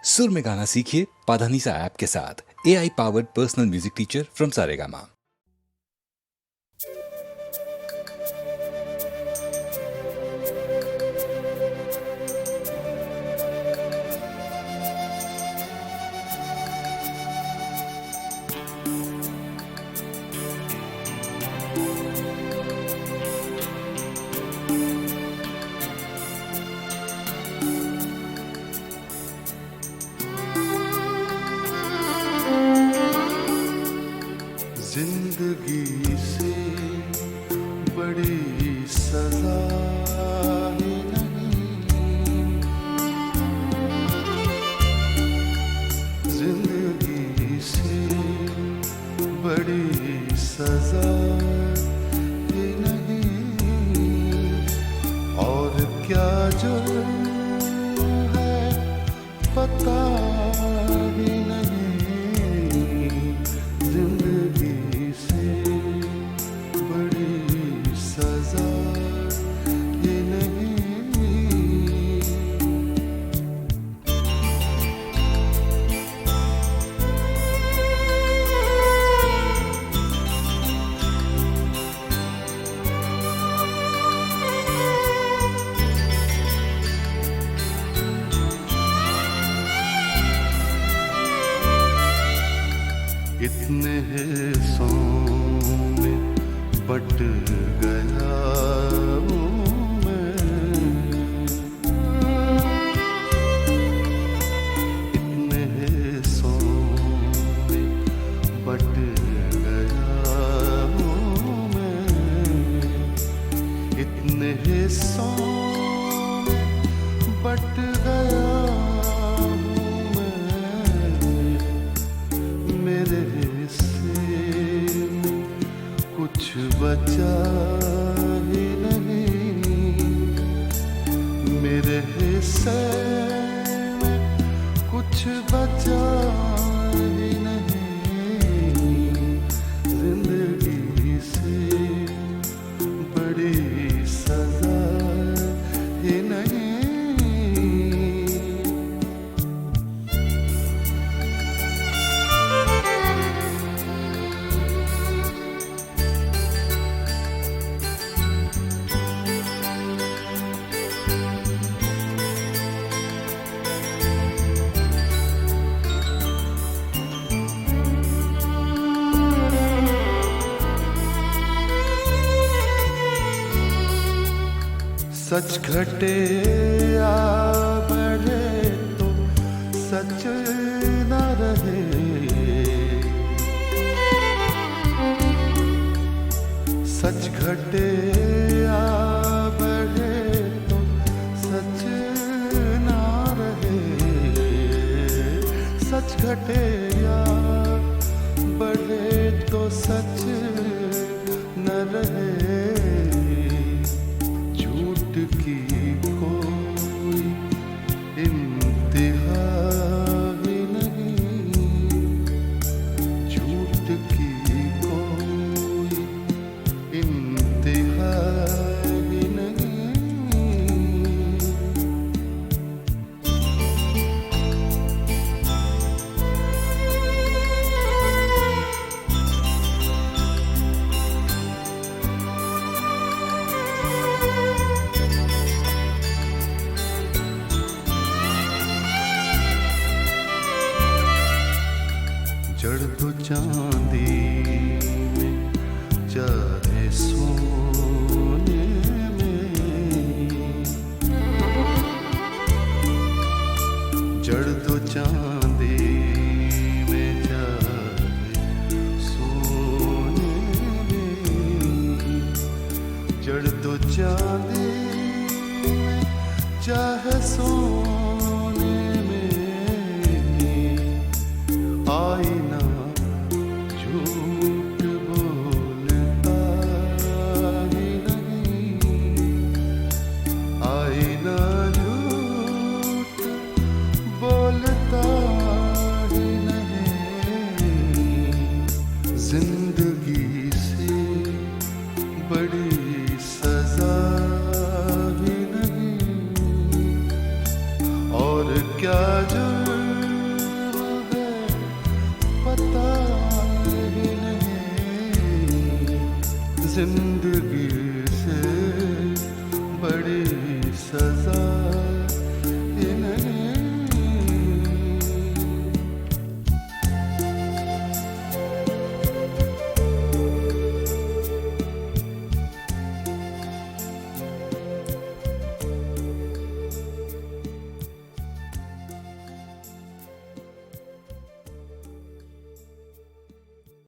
सुर में गाना सीखिए पाधानीसा ऐप के साथ। AI powered personal music teacher from Saregama. जिंदगी से बड़ी सजा ही नहीं, जिंदगी से बड़ी सजा ही नहीं, और क्या जो है पता ही नहीं। जिंदगी से बड़ी सजा ये नहीं। इतने हिस्सों में बट गया हूँ मैं, इतने हिस्सों में बट गया हूँ मैं, इतने हिस्सों में बट गया हूँ मैं। मेरे हिस्से में कुछ बचा ही नहीं, मेरे हिस्से में कुछ बचा ही नहीं। जिंदगी से बड़ी सजा ही नहीं। सच घटे या बढ़े तो सच न रहे, सच घटे या बढ़े तो सच न रहे, सच घटे या बढ़े तो सच न रहे। की कोई इंतहा ही नहीं, झूठ की कोई इंतहा ही नहीं। जड़ दो चांदी में चाहे सोने में, जड़ दो चांदी में चाहे सोने में, जड़ दो चांदी में चाहे सोने में। आईना झूठ बोलता ही नहीं, आईना झूठ बोलता ही नहीं। जिंदगी से बड़ी सजा ही नहीं। जिंदगी से